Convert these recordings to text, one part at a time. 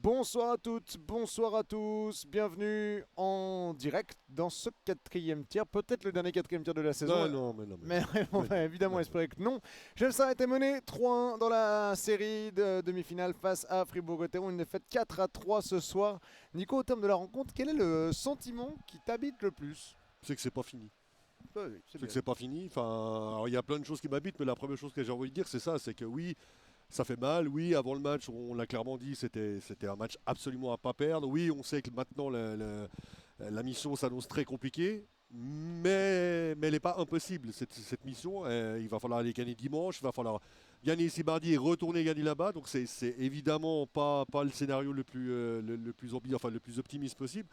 Bonsoir à toutes, bonsoir à tous, bienvenue en direct dans ce quatrième tiers, peut-être le dernier quatrième tiers de la saison. Non. On va évidemment espérer que non. Gelsa a été mené 3-1 dans la série de demi-finale face à Fribourg-Gotteron, une défaite 4-3 ce soir. Nico, au terme de la rencontre, quel est le sentiment qui t'habite le plus? C'est que c'est pas fini. Oui, c'est C'est que c'est pas fini. Enfin, alors, il y a plein de choses qui m'habitent, mais la première chose que j'ai envie de dire, c'est ça, c'est que oui, ça fait mal. Oui, avant le match, on l'a clairement dit, c'était un match absolument à pas perdre. Oui, on sait que maintenant la mission s'annonce très compliquée, mais elle n'est pas impossible cette mission. Il va falloir aller gagner dimanche, il va falloir gagner ici mardi et retourner gagner là-bas. Donc c'est évidemment pas le scénario le plus le plus optimiste possible.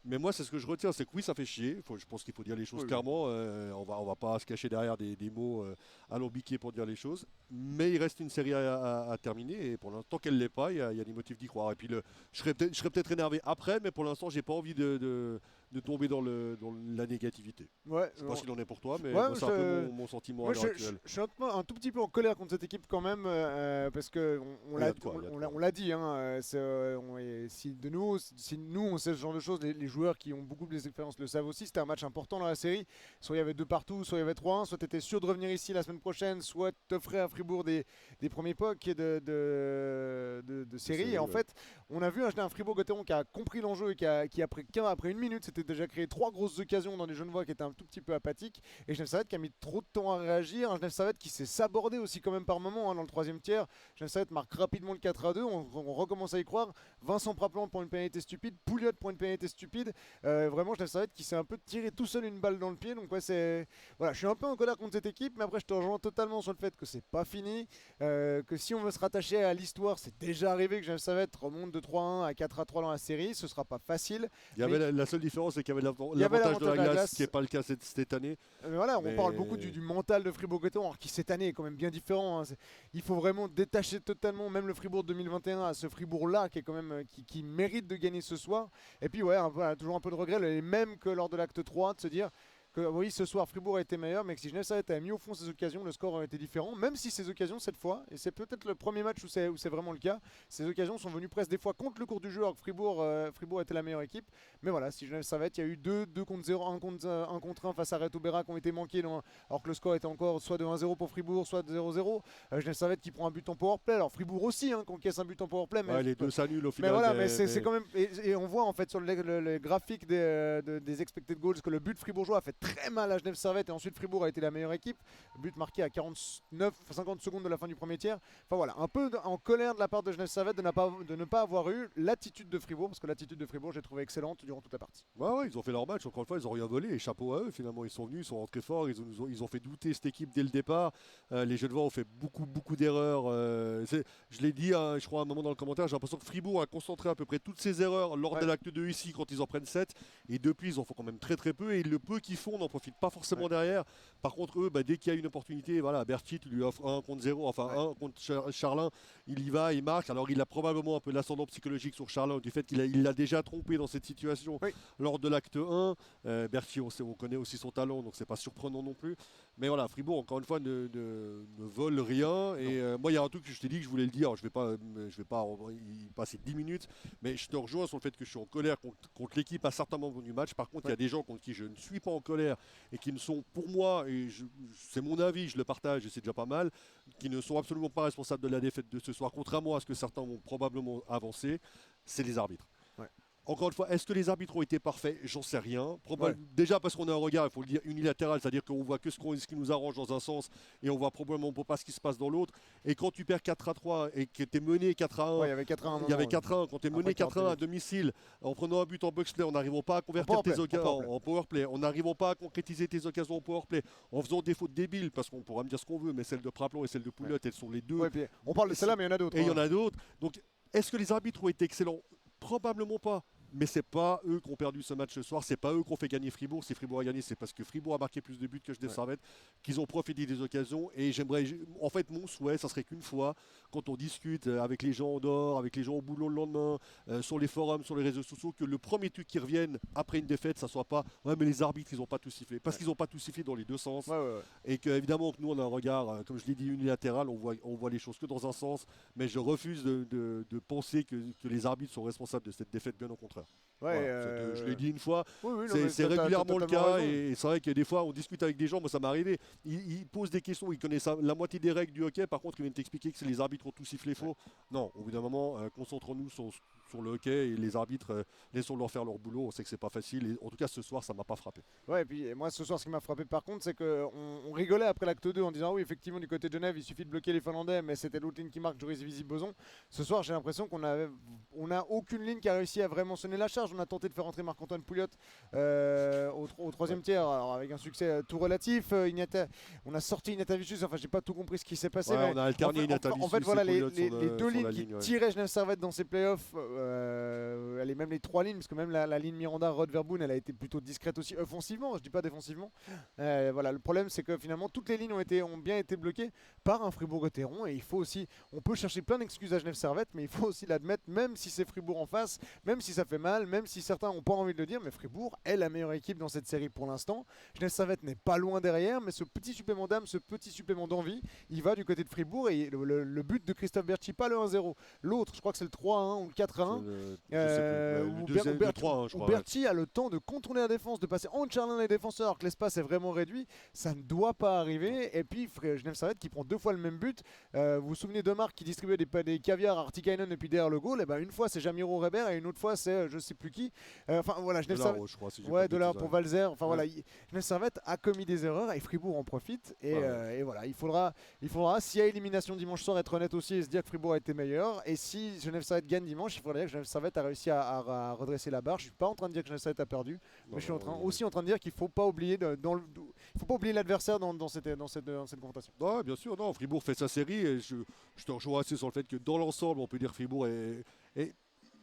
Mais moi, c'est ce que je retiens, c'est que oui, ça fait chier. Je pense qu'il faut dire les choses clairement. On va pas se cacher derrière des mots alambiqués pour dire les choses. Mais il reste une série à terminer. Et pour l'instant, qu'elle l'est pas, il y a des motifs d'y croire. Et puis, je serais peut-être énervé après, mais pour l'instant, j'ai pas envie de tomber dans la négativité. Ouais, Je sais pas ce qu'il en est pour toi, mais ouais, moi, c'est un peu mon sentiment à l'heure actuelle. Je suis un tout petit peu en colère contre cette équipe quand même, parce que on l'a dit, hein, si nous on sait ce genre de choses, les joueurs qui ont beaucoup d'expérience le savent aussi, c'était un match important dans la série, soit il y avait 2 partout, soit il y avait 3-1, soit tu étais sûr de revenir ici la semaine prochaine, soit t'offrais à Fribourg des premiers pucks de série, et en fait on a vu un Fribourg-Gotteron qui a compris l'enjeu et qui après une minute s'était déjà créé 3 grosses occasions dans des Genevois qui étaient un tout petit peu apathiques, et Genève Servette qui a mis trop de temps à réagir, un Genève Servette qui s'est sabordé aussi quand même par moment, hein, dans le troisième tiers. Genève Servette marque rapidement le 4-2, on recommence à y croire. Vincent Praplan pour une pénalité stupide, Pouliot pour une pénalité stupide, vraiment Genève Servette qui s'est un peu tiré tout seul une balle dans le pied. Donc ouais, voilà, je suis un peu en colère contre cette équipe, mais après je te rejoins totalement sur le fait que c'est pas fini, que si on veut se rattacher à l'histoire, c'est déjà arrivé que Genève Servette remonte de 3-1 à 4-3 dans la série, ce sera pas facile. Il y avait la seule différence, c'est qu'il y avait l'avantage de la glace, ce qui n'est pas le cas cette année. Voilà, on parle beaucoup du mental de Fribourg-Gotteron, alors qui cette année est quand même bien différent, hein. Il faut vraiment détacher totalement même le Fribourg 2021 à ce Fribourg-là qui est quand même qui mérite de gagner ce soir. Et puis ouais, toujours un peu de regret, les mêmes que lors de l'acte 3, de se dire que oui, ce soir Fribourg a été meilleur, mais que si Genève Servette avait mis au fond ses occasions, le score aurait été différent. Même si ces occasions, cette fois, et c'est peut-être le premier match où c'est vraiment le cas, ces occasions sont venues presque des fois contre le cours du jeu, alors que Fribourg était la meilleure équipe. Mais voilà, si Genève Servette, il y a eu 2 contre 0, 1 contre 1 face à Reto Berra qui ont été manqués, alors que le score était encore soit de 1-0 pour Fribourg, soit de 0-0. Genève Servette qui prend un but en powerplay, alors Fribourg aussi, hein, qui encaisse un but en powerplay. Mais les deux s'annulent au final. Mais voilà, mais c'est quand même. Et on voit en fait sur le graphique des expected goals que le but fribourgeois a fait très mal à Genève Servette, et ensuite Fribourg a été la meilleure équipe. But marqué à 50 secondes de la fin du premier tiers. Enfin voilà, un peu en colère de la part de Genève Servette de ne pas avoir eu l'attitude de Fribourg, parce que l'attitude de Fribourg, j'ai trouvé excellente durant toute la partie. Ouais, ils ont fait leur match, encore une fois, ils ont rien volé, et chapeau à eux, finalement, ils sont venus, ils sont rentrés forts, ils ont fait douter cette équipe dès le départ. Les Genevois ont fait beaucoup d'erreurs. Je l'ai dit, hein, je crois, à un moment dans le commentaire, j'ai l'impression que Fribourg a concentré à peu près toutes ses erreurs lors de l'acte 2 ici, quand ils en prennent 7, et depuis, ils en font quand même très peu, et le peu qu'ils font, on n'en profite pas forcément derrière. Par contre, eux, dès qu'il y a une opportunité, voilà, Bertit lui offre 1 contre 0, enfin 1 contre Charlin, il y va, il marque. Alors il a probablement un peu l'ascendant psychologique sur Charlin du fait qu'il l'a déjà trompé dans cette situation lors de l'acte 1. Bertit, on connaît aussi son talent, donc c'est pas surprenant non plus. Mais voilà, Fribourg, encore une fois, ne vole rien. Et moi, il y a un truc que je t'ai dit que je voulais le dire. Je vais pas y passer 10 minutes, mais je te rejoins sur le fait que je suis en colère contre l'équipe à certains moments du match. Par contre, il y a des gens contre qui je ne suis pas en colère et qui ne sont, pour moi, et c'est mon avis, je le partage et c'est déjà pas mal, qui ne sont absolument pas responsables de la défaite de ce soir, contrairement à ce que certains vont probablement avancer, c'est les arbitres. Encore une fois, est-ce que les arbitres ont été parfaits? J'en sais rien. Déjà parce qu'on a un regard, il faut le dire, unilatéral, c'est-à-dire qu'on voit que ce qui nous arrange dans un sens et on voit probablement pas ce qui se passe dans l'autre. Et quand tu perds 4-3 et que tu es mené 4-1, il y avait 4-1. Il y avait 4-1. Quand tu es mené 4-1 à domicile, en prenant un but en box-play, en n'arrivant pas à convertir tes occasions en powerplay, en n'arrivant pas à concrétiser tes occasions en powerplay, en faisant des fautes débiles, parce qu'on pourra me dire ce qu'on veut, mais celles de Praplan et celles de Pouliot, elles sont les deux. On parle de celle-là, mais il y en a d'autres. Et il y en a d'autres. Donc, est-ce que les arbitres ont été excellents? Probablement pas. Mais c'est pas eux qui ont perdu ce match ce soir, c'est pas eux qui ont fait gagner Fribourg. Si Fribourg a gagné, c'est parce que Fribourg a marqué plus de buts que Genève Servette, qu'ils ont profité des occasions. Et en fait, mon souhait, ça serait qu'une fois, quand on discute avec les gens en dehors, avec les gens au boulot le lendemain, sur les forums, sur les réseaux sociaux, que le premier truc qui revienne après une défaite, ça soit pas ouais, mais les arbitres, ils ont pas tout sifflé. Parce qu'ils ont pas tout sifflé dans les deux sens. Et que, évidemment, que nous, on a un regard, comme je l'ai dit, unilatéral, on voit les choses que dans un sens. Mais je refuse de penser que les arbitres sont responsables de cette défaite, bien au contraire. Je l'ai dit une fois, c'est régulièrement le cas. Et c'est vrai que des fois, on discute avec des gens, moi ça m'est arrivé, ils posent des questions, ils connaissent la moitié des règles du hockey, par contre, ils viennent t'expliquer que les arbitres ont tout sifflé faux. Non, au bout d'un moment, concentrons-nous sur le hockey et les arbitres, laissons-leur faire leur boulot. On sait que c'est pas facile. Et en tout cas, ce soir, ça m'a pas frappé. Ouais, et puis moi, ce soir, ce qui m'a frappé par contre, c'est qu'on rigolait après l'acte 2 en disant oui, effectivement, du côté de Genève, il suffit de bloquer les Finlandais, mais c'était l'autre ligne qui marque, Joris Visi-Boson. Ce soir, j'ai l'impression qu'on a aucune ligne qui a réussi à vraiment sonner la charge. On a tenté de faire entrer Marc-Antoine Pouliot au troisième tiers, alors avec un succès tout relatif. On a sorti Ignatavicius, enfin, j'ai pas tout compris ce qui s'est passé. Mais on a alterné Ignatavicius. En fait, voilà, les deux lignes qui tiraient Genève Servette dans ces playoffs, même les trois lignes, parce que même la ligne Miranda, Rod Verboen, elle a été plutôt discrète aussi offensivement, je dis pas défensivement. Voilà, le problème c'est que finalement toutes les lignes ont bien été bloquées par un Fribourg-Gotteron, et il faut aussi, on peut chercher plein d'excuses à Genève Servette, mais il faut aussi l'admettre, même si c'est Fribourg en face, même si ça fait mal, même si certains n'ont pas envie de le dire, mais Fribourg est la meilleure équipe dans cette série pour l'instant. Genève Servette n'est pas loin derrière, mais ce petit supplément d'âme, ce petit supplément d'envie, il va du côté de Fribourg, et le but de Christophe Berchi, pas le 1-0, l'autre, je crois que c'est le 3-1 ou le 4-1. Où Berti a le temps de contourner la défense, de passer en charlant les défenseurs alors que l'espace est vraiment réduit, ça ne doit pas arriver. Et puis Genève Servette qui prend deux fois le même but. Vous vous souvenez de Marc qui distribuait des caviars à Artikainen et puis derrière le goal, et ben une fois c'est Jamiro Reber et une autre fois c'est je sais plus qui. Enfin voilà, Genève Servette. De là pour Valzer. Enfin voilà, Genève Servette a commis des erreurs et Fribourg en profite. Et voilà, il faudra s'il y a élimination dimanche soir, être honnête aussi et se dire que Fribourg a été meilleur. Et si Genève Servette gagne dimanche, il faudrait que Genève Servette a réussi à redresser la barre. Je suis pas en train de dire que Genève Servette a perdu, mais je suis aussi en train de dire qu'il faut pas oublier l'adversaire dans cette confrontation. Ouais, bien sûr, non, Fribourg fait sa série et je te rejoins assez sur le fait que dans l'ensemble, on peut dire que Fribourg est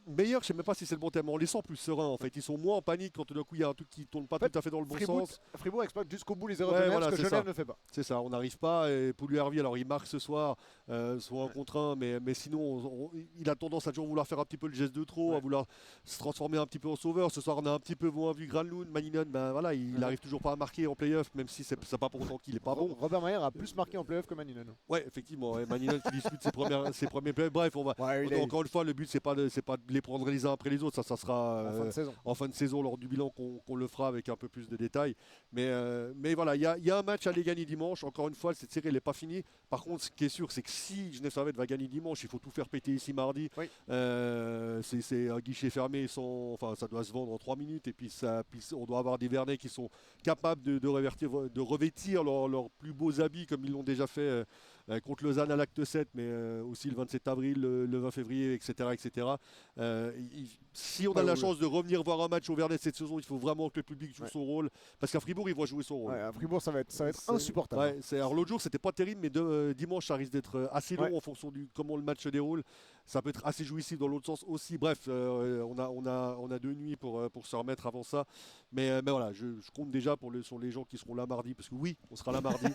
meilleur, je sais même pas si c'est le bon terme, on les sent plus sereins en fait, ils sont moins en panique quand tout d'un coup il y a un truc qui tourne pas tout à fait dans le bon sens. Fribourg exploite jusqu'au bout les erreurs de Genève, ce que Genève ne fait pas. C'est ça, on n'arrive pas, et Pouliot-Hervier, alors il marque ce soir, soit un contre un, mais sinon il a tendance à toujours vouloir faire un petit peu le geste de trop, à vouloir se transformer un petit peu en sauveur. Ce soir on a un petit peu moins vu Granlund, Maninen, ben voilà, il n'arrive toujours pas à marquer en play-off, même si c'est pas pour autant qu'il est pas bon. Robert Mayer a plus marqué en play-off que Maninen. Ouais, effectivement, Maninen qui dispute ses premiers playoffs. Bref, encore une fois, le but c'est pas de les prendre les uns après les autres, ça sera en fin de saison lors du bilan qu'on le fera avec un peu plus de détails. Mais voilà, il y a un match à aller gagner dimanche. Encore une fois, cette série elle n'est pas finie. Par contre, ce qui est sûr, c'est que si Genève Servette va gagner dimanche, il faut tout faire péter ici mardi. Oui. C'est un guichet fermé, ça doit se vendre en 3 minutes. Et puis on doit avoir des Vernets qui sont capables de revêtir leurs plus beaux habits comme ils l'ont déjà fait contre Lausanne à l'acte 7, mais aussi le 27 avril, le 20 février, etc. Si on a la chance de revenir voir un match au Vernet cette saison, il faut vraiment que le public joue son rôle, parce qu'à Fribourg, il va jouer son rôle. À Fribourg, ça va être insupportable. Alors l'autre jour, c'était pas terrible, mais dimanche, ça risque d'être assez long en fonction de comment le match se déroule. Ça peut être assez jouissif dans l'autre sens aussi. Bref, on a 2 nuits pour se remettre avant ça. Mais voilà, je compte déjà sur les gens qui seront là mardi, parce que oui, on sera là mardi,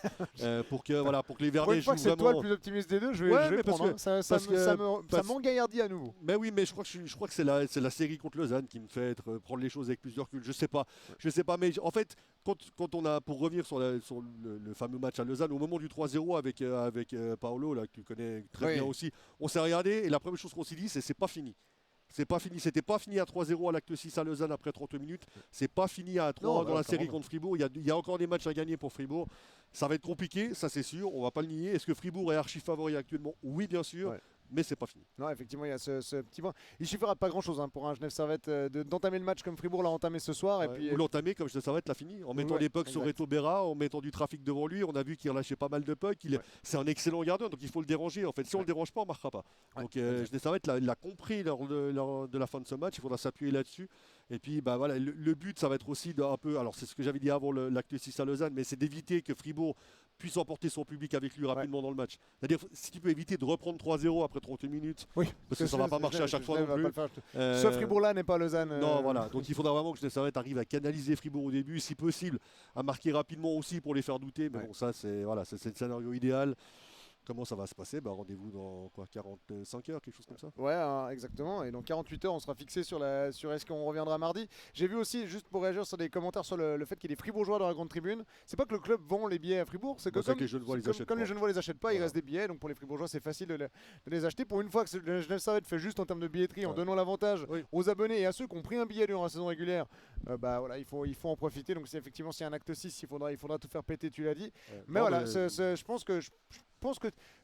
pour que les Vernets jouent vraiment. C'est toi le plus optimiste des deux, je vais prendre. Ça m'engaillardit à nouveau. Mais oui, mais je crois que c'est la série contre Lausanne qui me fait prendre les choses avec plus de recul. Je sais pas, mais en fait, quand on a, pour revenir sur le fameux match à Lausanne, au moment du 3-0 avec Paolo, là, que tu connais très bien aussi, on s'est regardé et la première chose qu'on s'est dit, c'est pas fini. C'est pas fini. C'était pas fini à 3-0 à l'acte 6 à Lausanne après 30 minutes. C'est pas fini à 3 dans la série contre Fribourg. Il y a encore des matchs à gagner pour Fribourg. Ça va être compliqué, ça c'est sûr. On va pas le nier. Est-ce que Fribourg est archi favori actuellement? Oui, bien sûr. Ouais. Mais c'est pas fini. Non, effectivement, il y a ce petit point. Il suffira pas grand-chose pour un Genève Servette d'entamer le match comme Fribourg l'a entamé ce soir. Ouais. Et puis, ou l'entamer comme Genève Servette l'a fini. En mettant des pucks sur Reto Berra, en mettant du trafic devant lui. On a vu qu'il relâchait pas mal de pucks. C'est un excellent gardien, donc il faut le déranger. En fait, si on le dérange pas, on marquera pas. Donc Genève Servette l'a compris lors de la fin de ce match. Il faudra s'appuyer là-dessus. Et puis voilà, le but, ça va être aussi un peu. Alors c'est ce que j'avais dit avant l'acte 6 à Lausanne, mais c'est d'éviter que Fribourg puisse emporter son public avec lui rapidement dans le match. C'est-à-dire, si tu peux éviter de reprendre 3-0 après 30 minutes, parce que ça ne va pas marcher à chaque fois non plus. Ce Fribourg-là n'est pas Lausanne. Non, voilà. Donc il faudra vraiment que Genève Servette arrive à canaliser Fribourg au début, si possible, à marquer rapidement aussi pour les faire douter. Mais bon, ça, c'est le scénario idéal. Comment ça va se passer? Rendez-vous dans 45 heures, quelque chose comme ça. Ouais, exactement. Et dans 48 heures, on sera fixé sur est-ce qu'on reviendra mardi. J'ai vu aussi, juste pour réagir sur des commentaires sur le fait qu'il y ait des Fribourgeois dans la grande tribune. C'est pas que le club vend les billets à Fribourg, c'est que comme les Genevois les achètent pas, il reste des billets. Donc pour les Fribourgeois, c'est facile de les acheter. Pour une fois que le Genève Servette fait juste en termes de billetterie, en donnant l'avantage aux abonnés et à ceux qui ont pris un billet durant la saison régulière, il faut en profiter. Donc effectivement, s'il y a un acte 6, il faudra tout faire péter, tu l'as dit. Mais voilà, je pense que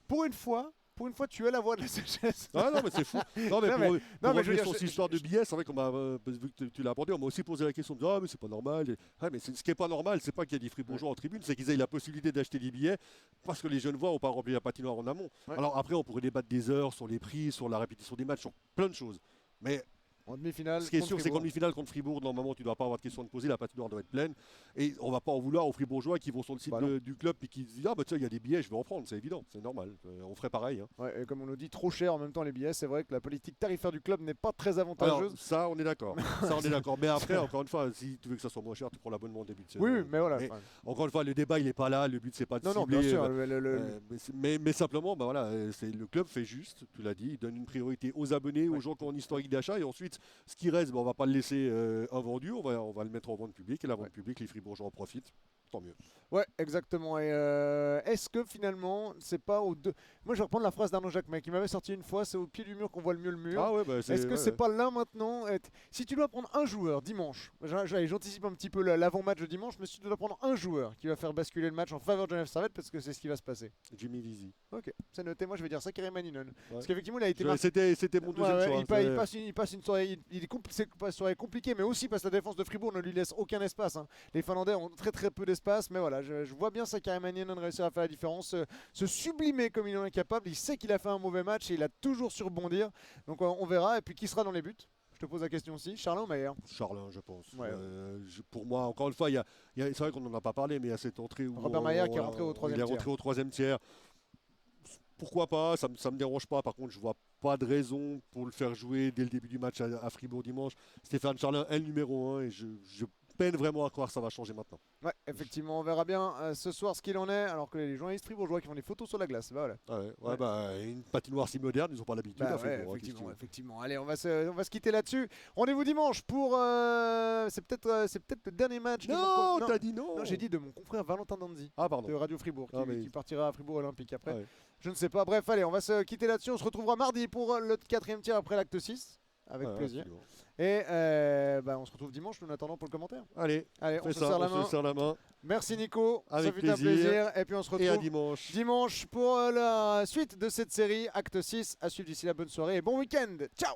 pour une fois, tu as la voix de la sagesse. Ah non, mais c'est fou. Non, mais pour revenir sur cette histoire de billets, c'est vrai qu'on m'a, vu que tu l'as abordé, on m'a aussi posé la question de mais c'est pas normal. Mais ce qui est pas normal, c'est pas qu'il y a des Fribourgeois en tribune, c'est qu'ils aient la possibilité d'acheter des billets parce que les Genevois n'ont pas rempli la patinoire en amont. Ouais. Alors après, on pourrait débattre des heures, sur les prix, sur la répétition des matchs, sur plein de choses. Mais en demi-finale, ce qui est sûr, c'est qu'en demi-finale contre Fribourg, normalement, tu ne dois pas avoir de questions à te poser, la patinoire doit être pleine. Et on ne va pas en vouloir aux Fribourgeois qui vont sur le site du club et qui se disent tiens, il y a des billets, je vais en prendre, c'est évident, c'est normal. On ferait pareil. Hein. Ouais, et comme on nous dit, trop cher en même temps les billets, c'est vrai que la politique tarifaire du club n'est pas très avantageuse. Alors, ça, on est d'accord. Mais après, encore une fois, si tu veux que ça soit moins cher, tu prends l'abonnement au début de saison. Oui, mais voilà. Encore une fois, le débat, il n'est pas là. Le but, c'est pas de cibler. Non, bien sûr. Mais simplement, le club fait juste, tu l'as dit, il donne une priorité aux abonnés, aux gens qui ont une historique d'achat. Et ensuite, ce qui reste, on va pas le laisser invendu, on va le mettre en vente publique et la vente publique, les Fribourgeois en profitent, tant mieux. Ouais, exactement. Et est-ce que finalement, c'est pas au deux... Moi, je vais reprendre la phrase d'Arnaud Jacquemin qui m'avait sorti une fois, c'est au pied du mur qu'on voit le mieux le mur. Ah ouais, est-ce que c'est pas là maintenant si tu dois prendre un joueur dimanche, j'anticipe un petit peu l'avant-match de dimanche, mais si tu dois prendre un joueur qui va faire basculer le match en faveur de Genève Servette, parce que c'est ce qui va se passer. Jimmy Vizi. Ok, c'est noté. Moi, je vais dire ça, Karim Maninen. Parce qu'effectivement, il a été C'était mon deuxième choix. Il passe une soirée, c'est pas une soirée compliquée, mais aussi parce que la défense de Fribourg ne lui laisse aucun espace. Hein. Les Finlandais ont très très peu d'espace, mais voilà, je vois bien ça, Karim Maninen réussir à faire la différence, se sublimer comme il en est capable. Il sait qu'il a fait un mauvais match et il a toujours su rebondir. Donc on verra. Et puis qui sera dans les buts? Je te pose la question aussi. Charlin ou Maillard? Charlin, je pense. Ouais. Pour moi, encore une fois, c'est vrai qu'on n'en a pas parlé, mais il y a cette entrée où Robert Maillard qui est rentré au troisième tiers. Il est rentré au troisième tiers. Pourquoi pas, ça me dérange pas. Par contre, je vois pas de raison pour le faire jouer dès le début du match à Fribourg dimanche. Stéphane Charlin est le numéro 1 et je peine vraiment à croire que ça va changer maintenant. Ouais, effectivement, on verra bien ce soir ce qu'il en est, alors que les journalistes fribourgeois qui font des photos sur la glace. Bah, voilà. Une patinoire si moderne, ils n'ont pas l'habitude. Effectivement. Allez, on va se quitter là-dessus. Rendez-vous dimanche pour. C'est peut-être le dernier match. Non, t'as dit non. Non, j'ai dit de mon confrère Valentin Danzi. Ah, pardon. De Radio Fribourg, qui partira à Fribourg Olympique après. Ouais. Je ne sais pas. Bref, allez, on va se quitter là-dessus. On se retrouvera mardi pour le 4e tiers après l'acte 6. Avec plaisir. Absolument. Et on se retrouve dimanche, nous en attendant pour le commentaire. Allez, on se serre la main. Merci Nico, avec ça fut un plaisir. Et puis on se retrouve dimanche pour la suite de cette série, acte 6. À suivre d'ici là, bonne soirée et bon week-end. Ciao.